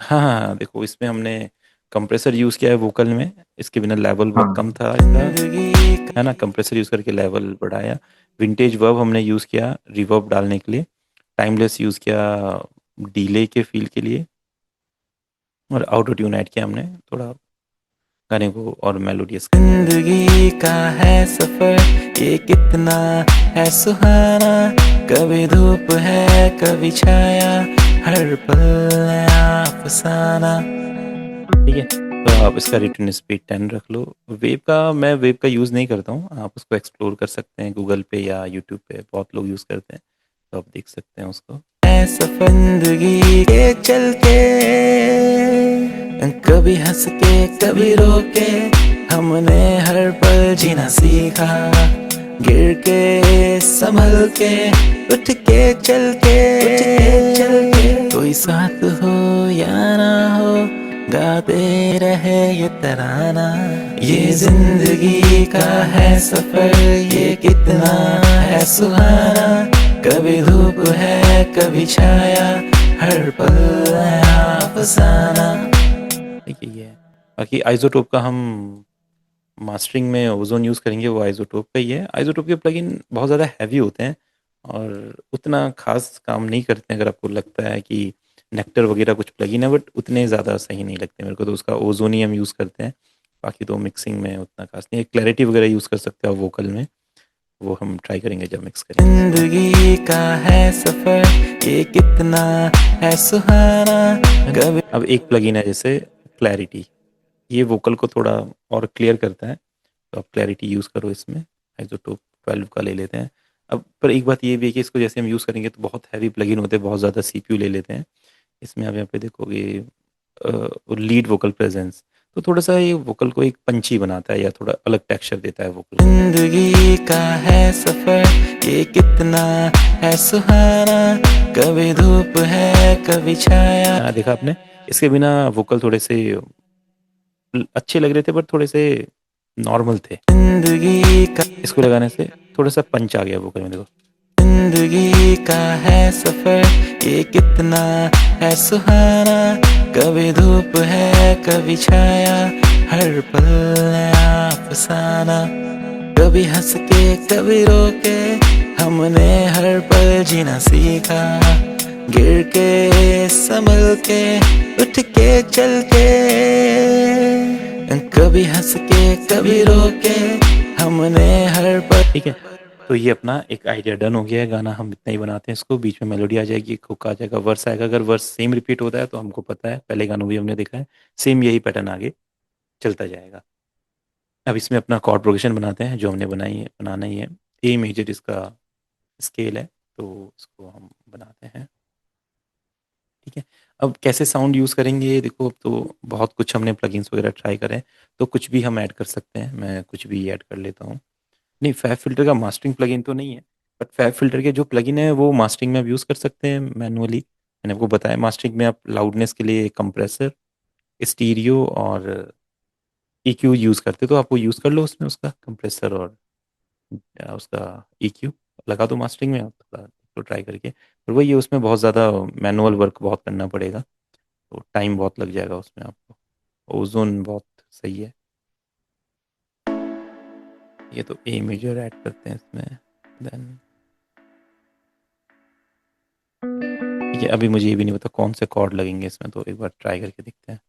हाँ हाँ हाँ, देखो इसमें हमने कंप्रेसर यूज़ किया है वोकल में, इसके बिना लेवल बहुत हाँ। कम था इसका, है ना। कंप्रेसर यूज़ करके लेवल बढ़ाया। विंटेज वर्ब हमने यूज़ किया रिवर्ब डालने के लिए। टाइमलेस यूज़ किया डीले के फील के लिए, और ऑटो ट्यून ऐड किया हमने थोड़ा गाने को और मेलोडियस। जिंदगी का है सफर, ये कितना है सुहाना, कभी धूप है कभी छाया, हर पल नया अफसाना। ठीक है, तो आप इसका रिटर्न स्पीड 10 रख लो। वेब का, मैं वेब का यूज़ नहीं करता हूँ, आप उसको एक्सप्लोर कर सकते हैं गूगल पे या यूट्यूब पे, बहुत लोग यूज़ करते हैं, तो आप देख सकते हैं उसको। सफर जिंदगी के चल के, कभी हंस के कभी रो के, हमने हर पल जीना सीखा, गिर के संभल के, उठ के चल के, कोई साथ हो या ना हो, गाते रहे ये तराना, ये जिंदगी का है सफर, ये कितना है सुहाना, कभी धूप है कभी छाया, हर पल नया अफसाना। देखिए ये है। बाकी आइसोटोप का हम मास्टरिंग में ओजोन यूज़ करेंगे, वो आइसोटोप का ही है। आइसोटोप के प्लगइन बहुत ज़्यादा हैवी होते हैं और उतना खास काम नहीं करते हैं। अगर आपको लगता है कि नेक्टर वगैरह कुछ प्लगइन है, बट उतने ज़्यादा सही नहीं लगते मेरे को, तो उसका ओजोन ही हम यूज़ करते हैं। बाकी तो मिक्सिंग में उतना खास नहीं है। क्लैरिटी वगैरह यूज़ कर सकते हो आप वोकल में, वो हम ट्राई करेंगे जब मिक्स करेंगे। जिंदगी का है सफर ये कितना है सुहाना कभी। अब एक प्लगइन है जैसे क्लैरिटी, ये वोकल को थोड़ा और क्लियर करता है, तो आप क्लैरिटी यूज़ करो इसमें। आइसोटोप 12 का ले लेते हैं। अब पर एक बात ये भी है कि इसको जैसे हम यूज़ करेंगे तो बहुत हैवी प्लगइन होते हैं, बहुत ज़्यादा सीपीयू ले लेते हैं। इसमें आप यहाँ पे देखोगे लीड वोकल प्रेजेंस, तो थोड़ा सा ये वोकल को एक पंची बनाता है या थोड़ा अलग टेक्सचर देता है वोकल को। जिंदगी का है सफर ये कितना है सुहाना कभी धूप है कभी छाया। देखा आपने, इसके बिना वोकल थोड़े से अच्छे लग रहे थे पर थोड़े से नॉर्मल थे। जिंदगी का इसको लगाने से थोड़ा सा पंच आ गया वोकल में, देखो। जिंदगी का है सफर ये कितना है सुहाना कभी धूप है कभी छाया हर पल नया अफसाना कभी हंस के कभी रो के हमने हर पल जीना सीखा गिर के संभल के उठ के चल के कभी हंस के कभी रो के हमने हर पल। ठीक है, तो ये अपना एक आइडिया डन हो गया है। गाना हम इतना ही बनाते हैं, इसको बीच में मेलोडी आ जाएगी, हुक आ जाएगा, वर्स आएगा। अगर वर्स सेम रिपीट होता है तो हमको पता है, पहले गानों भी हमने देखा है, सेम यही पैटर्न आगे चलता जाएगा। अब इसमें अपना कॉर्ड प्रोग्रेशन बनाते हैं जो हमने बनाना ही है। ए मेजर इसका स्केल है, तो इसको हम बनाते हैं। ठीक है, अब कैसे साउंड यूज़ करेंगे, देखो अब तो बहुत कुछ हमने प्लगइन्स वगैरह ट्राई करें, तो कुछ भी हम ऐड कर सकते हैं। मैं कुछ भी ऐड कर लेता हूँ। नहीं, फैब फिल्टर का मास्टरिंग प्लगइन तो नहीं है, बट फैब फिल्टर के जो प्लगइन है वो मास्टरिंग में आप यूज़ कर सकते हैं मैनुअली। मैंने आपको बताया, मास्टरिंग में आप लाउडनेस के लिए कंप्रेसर, स्टीरियो और EQ यूज़ करते, तो आप वो यूज़ कर लो उसमें, उसका कंप्रेसर और उसका EQ लगा दो मास्टरिंग में। आप थोड़ा तो ट्राई करके, पर वही है, उसमें बहुत ज़्यादा मैनुअल वर्क बहुत करना पड़ेगा, तो टाइम बहुत लग जाएगा उसमें आपको। ओजोन बहुत सही है। ये तो ए मेजर ऐड करते हैं इसमें, देन ठीक है। अभी मुझे ये भी नहीं पता कौन से कॉर्ड लगेंगे इसमें, तो एक बार ट्राई करके देखते हैं।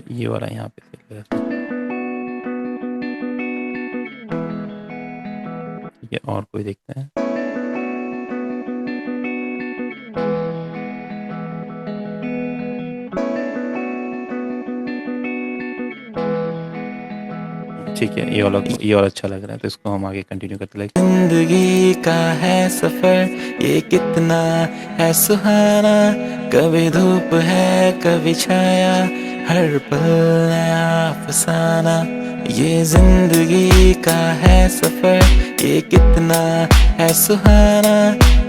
ये वाला यहाँ पे सही लगा। ठीक है, और कोई देखते हैं। ठीक है, ये वाला अच्छा लग रहा है, तो इसको हम आगे कंटिन्यू करते हैं। जिंदगी का है सफर ये कितना है सुहाना कभी धूप है कभी छाया हर पल नया अफसाना ये जिंदगी का है सफर ये कितना है सुहाना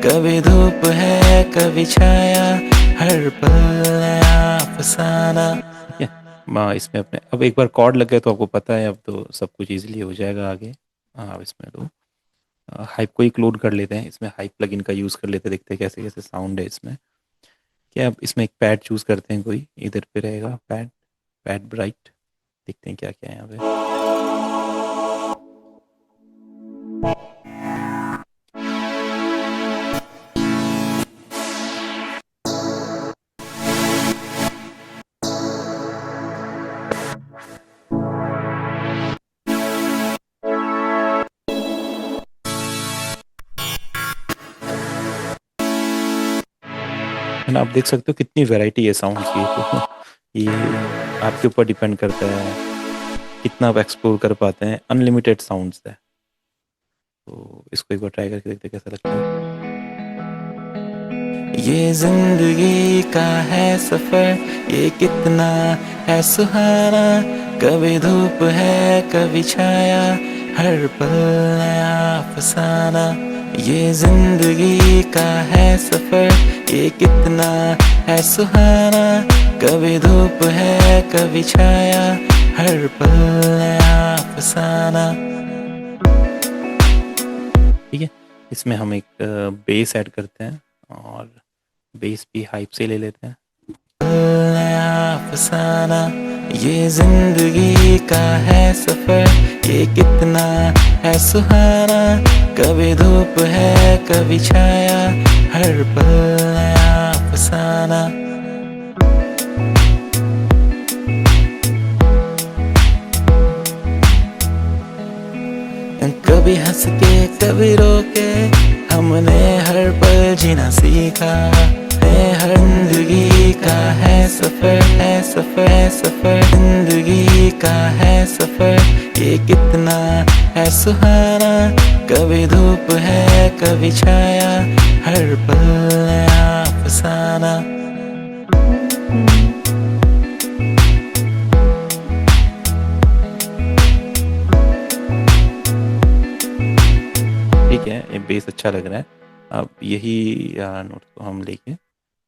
कभी धूप है कभी छाया हर पल नया अफसाना। इसमें अपने अब एक बार कॉर्ड लग गए तो आपको पता है, अब तो सब कुछ इजीली हो जाएगा आगे। हाँ, इसमें तो हाइप को एक लोड कर लेते हैं, इसमें हाइप प्लगइन का यूज़ कर लेते हैं, देखते हैं कैसे कैसे साउंड है इसमें। क्या अब इसमें एक पैड चूज़ करते हैं, कोई इधर पे रहेगा पैड ब्राइट, देखते हैं क्या क्या है यहाँ पे। है ना, आप देख सकते हो कितनी वैरायटी है साउंड की। तो ये आपके ऊपर डिपेंड करता है कितना आप एक्सप्लोर कर पाते हैं। अनलिमिटेड साउंड्स है, तो इसको एक बार ट्राई करके देखते हैं कैसा लगता है। ये जिंदगी का है सफर ये कितना है सुहाना कभी धूप है कभी छाया हर पल नया अफसाना ये जिंदगी का है सफर ये कितना है सुहाना कभी धूप है कभी छाया हर पल नया अफसाना। ठीक है, इसमें हम एक बेस ऐड करते हैं और बेस भी हाइप से ले लेते हैं। नया अफसाना, ये जिंदगी का है सफर, ये कितना है सुहाना। कभी धूप है कभी छाया, हर पल नया अफसाना। कभी हंस के कभी रो के, हमने हर पल जीना सीखा है। हर जिंदगी का है सफर, है सफर, है सफर, जिंदगी का है सफर, ये कितना है सुहाना। कभी धूप है कभी छाया, हर पल नया अफसाना। ठीक है, ये बेस अच्छा लग रहा है। अब यही नोट को हम लेके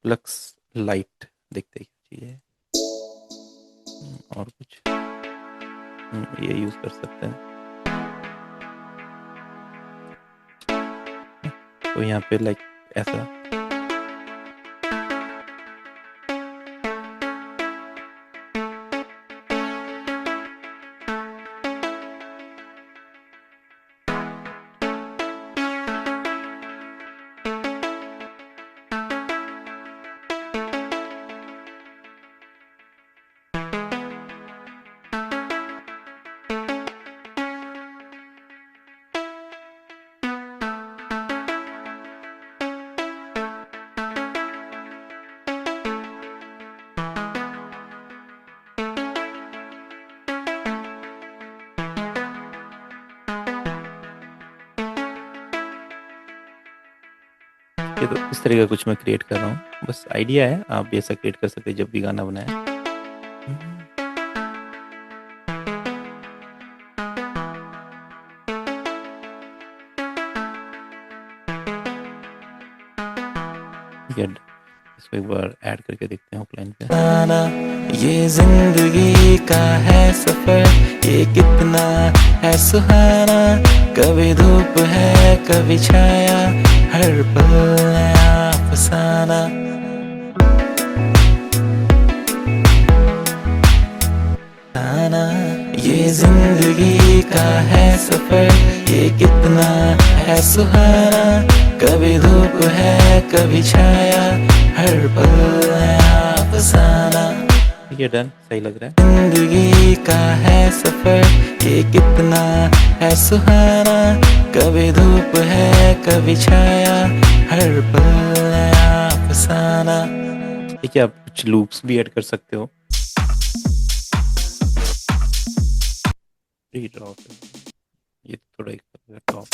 लक्स लाइट देखते हैं क्या चाहिए। और कुछ ये यूज कर सकते हैं। तो यहाँ पे लाइक ऐसा ये, तो इस तरह का कुछ मैं क्रिएट कर रहा हूँ। बस आइडिया है, आप भी ऐसा क्रिएट कर सकते हैं जब भी गाना बनाए। ठीक है, इसको एक बार ऐड करके देखते हैं ऑफलाइन पे। ये जिंदगी का है सफर, ये कितना है सुहाना। कभी धूप है कभी छाया, हर पल नया अफसाना। ये जिंदगी का है सफर, ये कितना है सुहाना। कभी धूप है कभी छाया, हर पल नया अफसाना। ठीक है, डन, सही लग रहा है। जिंदगी का है सफर, ये कितना है सुहाना। कभी धूप है कभी छाया, हर पल नया अफसाना। ठीक है, आप कुछ लूप्स भी ऐड कर सकते हो। ड्रॉप, ये थोड़ा एक टॉप।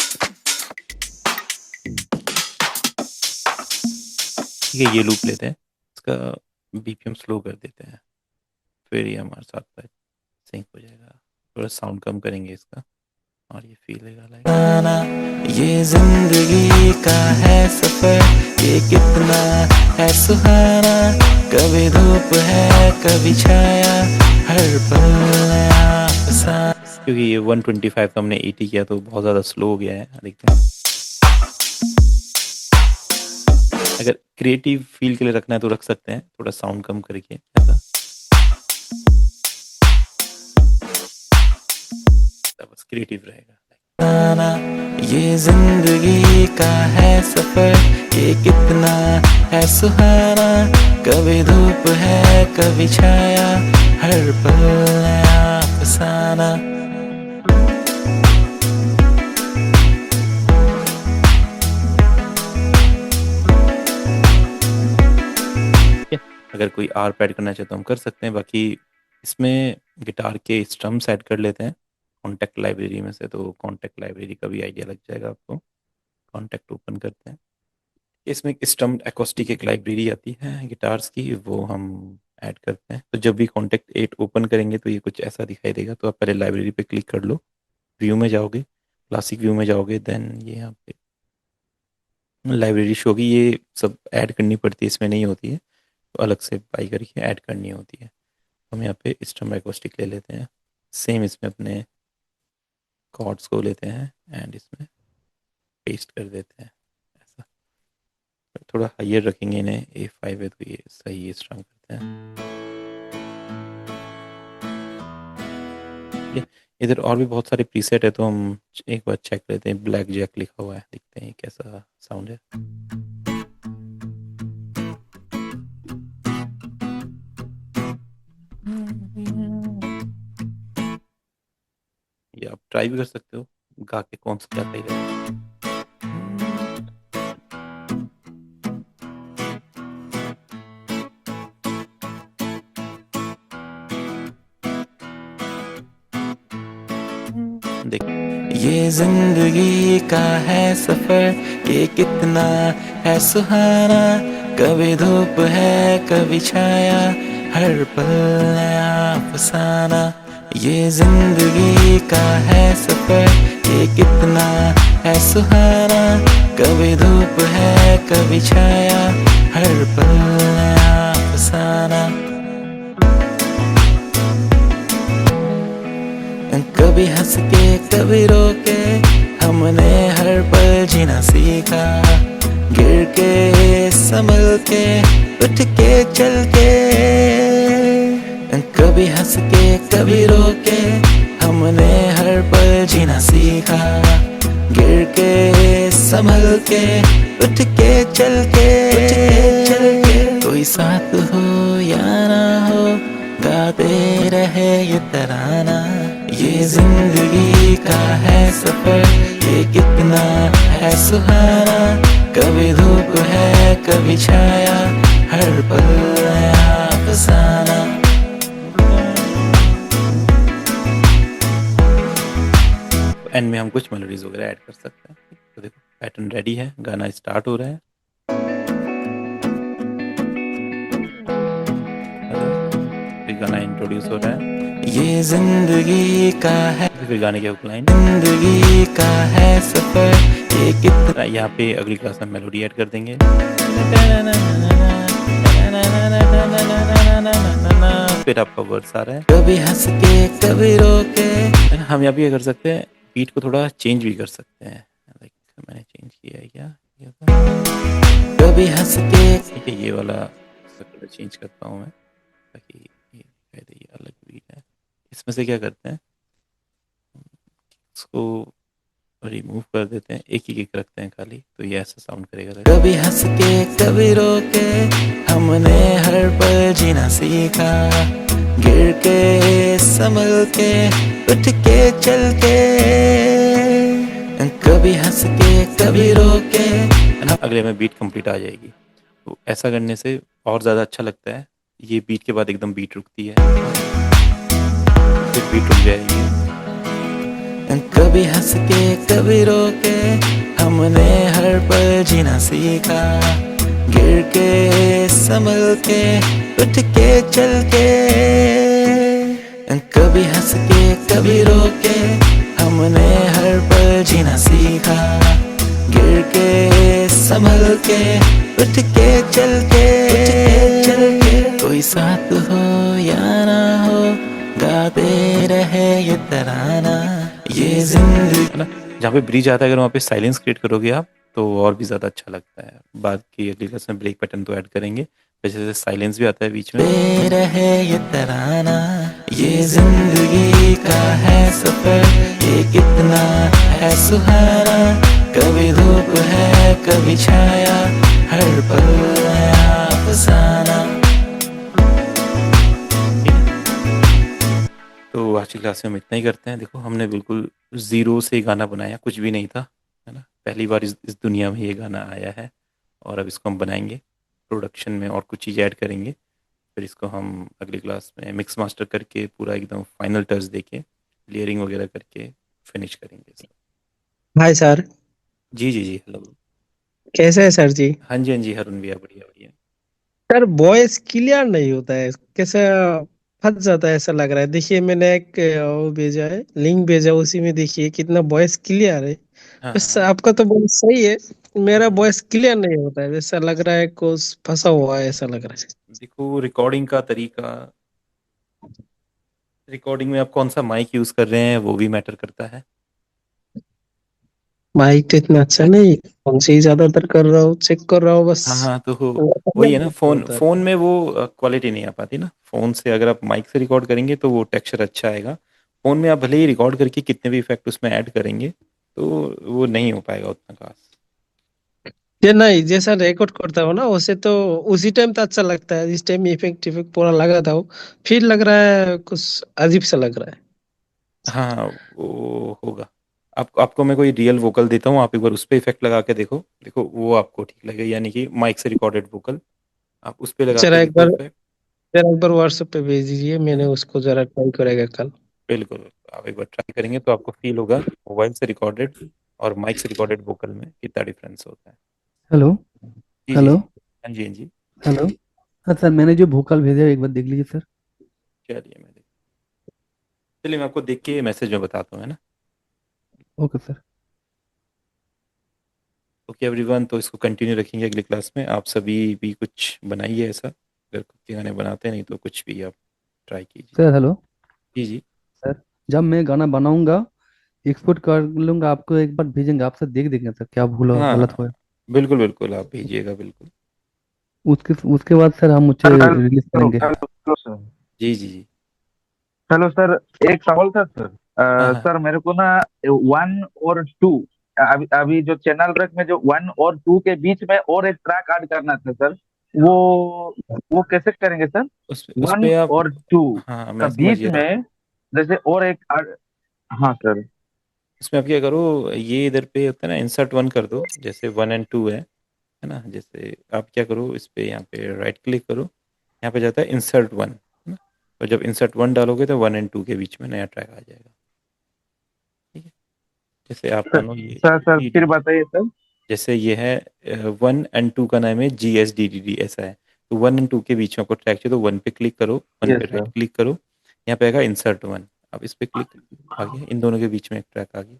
ठीक है, ये लूप लेते हैं, इसका बीपीएम स्लो कर देते हैं, फिर ये हमारे साथ सिंक हो जाएगा। थोड़ा साउंड कम करेंगे इसका और ये फील लाइक। ये जिंदगी का है सफर, ये कितना है सुहाना। कभी धूप है कभी छाया, हर पल नया अफसाना। क्योंकि ये 125 का हमने 80 किया तो बहुत ज़्यादा स्लो हो गया है। देखते हैं, अगर क्रिएटिव फील के लिए रखना है तो रख सकते हैं, थोड़ा साउंड कम करके ऐसा। बस क्रिएटिव रहेगा। ये जिंदगी का है सफर, ये कितना है सुहाना। कभी धूप है कभी छाया, हर पल नया अफसाना। अगर कोई आर्प ऐड करना चाहे तो हम कर सकते हैं। बाकी इसमें गिटार के स्ट्रम्स ऐड कर लेते हैं कॉन्टैक्ट लाइब्रेरी में से। तो कॉन्टैक्ट लाइब्रेरी का भी आइडिया लग जाएगा आपको। कॉन्टैक्ट ओपन करते हैं, इसमें एक स्ट्रम एकॉस्टिक एक लाइब्रेरी आती है गिटार्स की, वो हम ऐड करते हैं। तो जब भी कॉन्टैक्ट 8 ओपन करेंगे तो ये कुछ ऐसा दिखाई देगा। तो आप पहले लाइब्रेरी पे क्लिक कर लो, व्यू में जाओगे, क्लासिक व्यू में जाओगे, देन ये यहाँ पे लाइब्रेरी शो होगी। ये सब ऐड करनी पड़ती है, इसमें नहीं होती है, तो अलग से बाई करके ऐड करनी होती है। हम यहाँ पे स्ट्रम एकॉस्टिक ले लेते हैं। सेम इसमें अपने कॉर्ड्स को लेते हैं एंड इसमें पेस्ट कर देते हैं ऐसा। थोड़ा हाइयर रखेंगे इन्हें, A5 है तो ये सही स्ट्रंग करते हैं। ये इधर और भी बहुत सारे प्रीसेट है, तो हम एक बार चेक लेते हैं। ब्लैक जैक लिखा हुआ है, देखते हैं कैसा साउंड है। ये आप ट्राई भी कर सकते हो गा के, कौन सा क्या कहेगा। देख, ये जिंदगी का है सफर, ये कितना है सुहाना, कभी धूप है कभी छाया, हर पल नया अफसाना। ये जिंदगी का है सफर, ये कितना है सुहाना, कभी धूप है कभी छाया, हर पल नया अफसाना। कभी हंस के कभी रो के हमने हर पल जीना सीखा, गिर के संभल के उठ के चल के। कभी हंस के कभी रो के हमने हर पल जीना सीखा, गिर के संभल के उठ के चल के। कोई साथ हो या ना हो, गाते रहे ये तराना। ये जिंदगी का है सफर, ये कितना है सुहाना, कभी धूप है कभी छाया, हर पल नया अफसाना। एंड में हम कुछ मेलोडीज वगैरह ऐड कर सकते हैं। तो देखो पैटर्न रेडी है, गाना स्टार्ट हो रहा है। फिर गाना इंट्रोड्यूस हो रहा है, ये जिंदगी का है, फिर गाने की हुक लाइन। जिंदगी का है सफर, ये कितना। यहाँ पे अगली क्लास में मेलोडी ऐड कर देंगे। फिर आपका वर्ड्स आ रहा है। कभी हंस के कभी रो के। हम यहाँ पे ये कर सकते हैं, बीट को थोड़ा चेंज भी कर सकते हैं। लाइक मैंने चेंज किया है क्या, ये था। कभी हंस के। ठीक है, ये वाला कलर चेंज करता हूँ मैं, ताकि ये दिखाई दे ये अलग बीट है। इसमें से क्या करते हैं, इसको रिमूव कर देते हैं, एक ही किक रखते हैं खाली, तो ये ऐसा साउंड करेगा। कभी हंस के कभी रो के हमने हर पल जीना सीखा, गिर के संभल के उठ के चल के। कभी हंस के कभी रो के। अगले में बीट कंप्लीट आ जाएगी, तो ऐसा करने से और ज़्यादा अच्छा लगता है। ये बीट के बाद एकदम बीट रुकती है, फिर बीट रुक जाएगी। कभी हंस के कभी रो के हमने हर पल जीना सीखा, गिर के संभल के उठ के चल के। कभी हंस के कभी रो के हमने हर पल जीना सीखा, गिर के संभल के उठ के चल के। कोई साथ हो या ना हो, गाते रहे ये तराना। ये जिंदगी है ना, जहाँ पे ब्रिज आता है अगर वहाँ पे साइलेंस क्रिएट करोगे आप, तो और भी ज़्यादा अच्छा लगता है। बाद की अगली क्लास में ब्रेक पैटर्न तो ऐड करेंगे, जैसे जैसे साइलेंस भी आता है बीच में। गाते रहे ये तराना। ये जिंदगी का है सफर, ये कितना है सुहाना, कभी धूप है कभी छाया, हर पल नया अफसाना। तो आज की क्लास में हम इतना ही करते हैं। देखो हमने बिल्कुल ज़ीरो से गाना बनाया, कुछ भी नहीं था, है ना। पहली बार इस दुनिया में ये गाना आया है, और अब इसको हम बनाएंगे, प्रोडक्शन में और कुछ चीज़ ऐड करेंगे। फिर इसको हम अगली क्लास में मिक्स मास्टर करके पूरा एकदम फाइनल टच देके लेयरिंग वगैरह करके फिनिश करेंगे। Hi sir. जी जी जी, हेलो। कैसे है सर जी? हाँ जी हाँ जी, हरुण भैया, बढ़िया बढ़िया। सर वॉइस क्लियर नहीं होता है, कैसे फंस जाता है ऐसा लग रहा है। देखिए मैंने एक वो भेजा है, लिंक भेजा, उसी में देखिए कितना वॉइस क्लियर है। हाँ बस हाँ। आपका तो बहुत सही है, मेरा हम्म। वॉइस क्लियर नहीं होता है, ऐसा लग रहा है कुछ फंसा हुआ है, ऐसा लग रहा है। देखो रिकॉर्डिंग का तरीका रिकॉर्डिंग में आप कौन सा माइक यूज कर रहे हैं वो भी मैटर करता है। माइक तो इतना अच्छा नहीं, फोन से ही ज्यादातर कर रहा हूँ, चेक कर रहा हूँ बस। हाँ हाँ, तो वो अपने वही है आप ना, फोन होता है। फोन में वो क्वालिटी नहीं आ पाती ना। फोन से अगर आप माइक से रिकॉर्ड करेंगे तो वो टेक्सचर अच्छा आएगा। फोन में आप भले ही रिकॉर्ड करके कितने भी इफेक्ट उसमें ऐड करेंगे तो वो नहीं हो पाएगा उतना खास। ये नहीं, जैसा रिकॉर्ड करता हूँ ना उसे तो उसी टाइम तो अच्छा लगता है, जिस टाइम इफेक्ट इफेक्ट पूरा लगाता हूँ फिर लग रहा है कुछ अजीब सा लग रहा है। हाँ, वो होगा। आपको मैं कोई रियल वोकल देता हूँ, आप एक बार उस पर इफेक्ट लगा के देखो देखो, वो आपको ठीक लगेगा, यानी कि माइक से रिकॉर्डेड वोकल आप उस पे लगा के जरा एक देखो बार इफेक्ट। जरा एक बार व्हाट्सएप पे भेज दीजिए, है मैंने ना, उसको जरा ट्राई करेगा कल। बिल्कुल। आप एक बार ट्राई करेंगे तो आपको फील होगा मोबाइल से रिकॉर्डेड और माइक से रिकॉर्डेड वोकल में कितना डिफरेंस होता है। हेलो। जी जी हेलो। जी। हाँ जी हाँ जी। हेलो। हाँ सर, मैंने जो वोकल भेजा है एक बार देख लीजिए सर। चलिए चलिए मैं आपको देख के मैसेज में बताता हूँ, है ना। Okay sir. ओके एवरीवन, तो इसको कंटिन्यू रखेंगे अगली क्लास में। आप सभी भी कुछ बनाइए ऐसा, अगर खुद के गाने बनाते हैं, नहीं तो कुछ भी आप ट्राई कीजिए। Sir hello. जी जी। सर, जब मैं गाना बनाऊंगा एक्सपोर्ट कर लूंगा, आपको एक बार भेजेंगे, आप सर देख देंगे सर क्या भूल हो गलत हाँ हुआ है। बिल्कुल बिल्कुल, आप भेजिएगा बिल्कुल। उसके उसके बाद सर हम मुझे रिलीज हेलो करेंगे। Hello sir. जी जी जी। हेलो सर, एक सवाल था सर। हाँ हाँ। सर मेरे को ना 1 और 2, अभी अभी जो चैनल रख में जो 1 और 2 के बीच में और एक ट्रैक ऐड करना था सर। वो वो कैसे करेंगे सर? उस वन पे आप, और टू हाँ का मैं समझ बीच गया। में जैसे और एक हाँ सर। इसमें आप क्या करो, ये इधर पे होता है ना, इंसर्ट वन कर दो, जैसे 1 एंड 2 है ना। जैसे आप क्या करो, इस पे यहाँ पे राइट क्लिक करो, यहाँ पे जाता है इंसर्ट वन, है ना। और जब इंसर्ट वन डालोगे तो 1 एंड 2 के बीच में नया ट्रैक आ जाएगा। ठीक है, जैसे आप सर मानो ये सर डी डी फिर डी, बताइए सर। जैसे ये है 1 एंड 2 का नाम है GSDDD ऐसा है। तो 1 एंड 2 के बीच में आपको ट्रैक चाहिए तो वन पे क्लिक करो, वन यस पे राइट सर। क्लिक करो, यहाँ पे आएगा इंसर्ट वन, अब इस पे क्लिक, आ गया, इन दोनों के बीच में एक ट्रैक आ गया।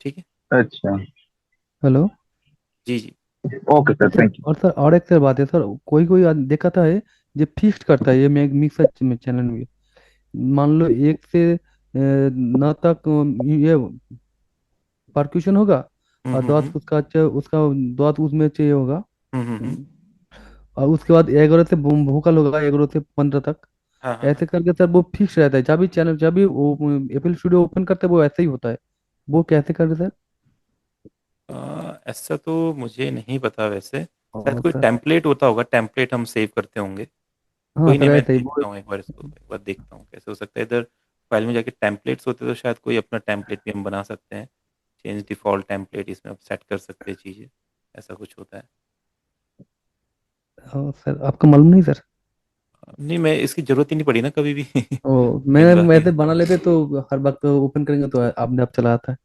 ठीक है। अच्छा। हेलो। जी जी। Okay sir, sir thank you. और सर और एक सर बात है सर, कोई कोई देखा था है जो फिक्स करता है ये मिक्सर चैनल में। मान लो एक से न तक ये परक्यूशन होगा, और दस हम्म। उसका उसका दस उसमें चाहिए होगा। हम्म। और उसके बाद 11 से वोकल होगा, 11 से 15 तक। हाँ हाँ हाँ। ऐसे करके सर वो फिक्स रहता है, जब भी चैनल जब भी एप्पल स्टूडियो ओपन करते हैं वो ऐसे ही होता है। वो कैसे करते सर? ऐसा तो मुझे नहीं पता वैसे, शायद और कोई सर, टेम्पलेट होता होगा, टेम्पलेट हम सेव करते होंगे। हाँ कोई नहीं, सर मैं ऐसे ही वो। देखता हूँ एक बार, इसको एक बार देखता हूँ कैसे हो सकता है। इधर फाइल में जाके टेम्पलेट्स होते तो शायद कोई अपना टेम्पलेट भी हम बना सकते हैं। चेंज डिफ़ॉल्ट टेम्पलेट, इसमें आप सेट कर सकते हैं चीज़ें, ऐसा कुछ होता है। हाँ सर, आपको मालूम नहीं सर? नहीं, मैं इसकी ज़रूरत ही नहीं पड़ी ना कभी भी ओ, मिल मैं रहा है। ऐसे बना लेते तो हर वक्त ओपन करेंगे तो आपने आप चला आता है।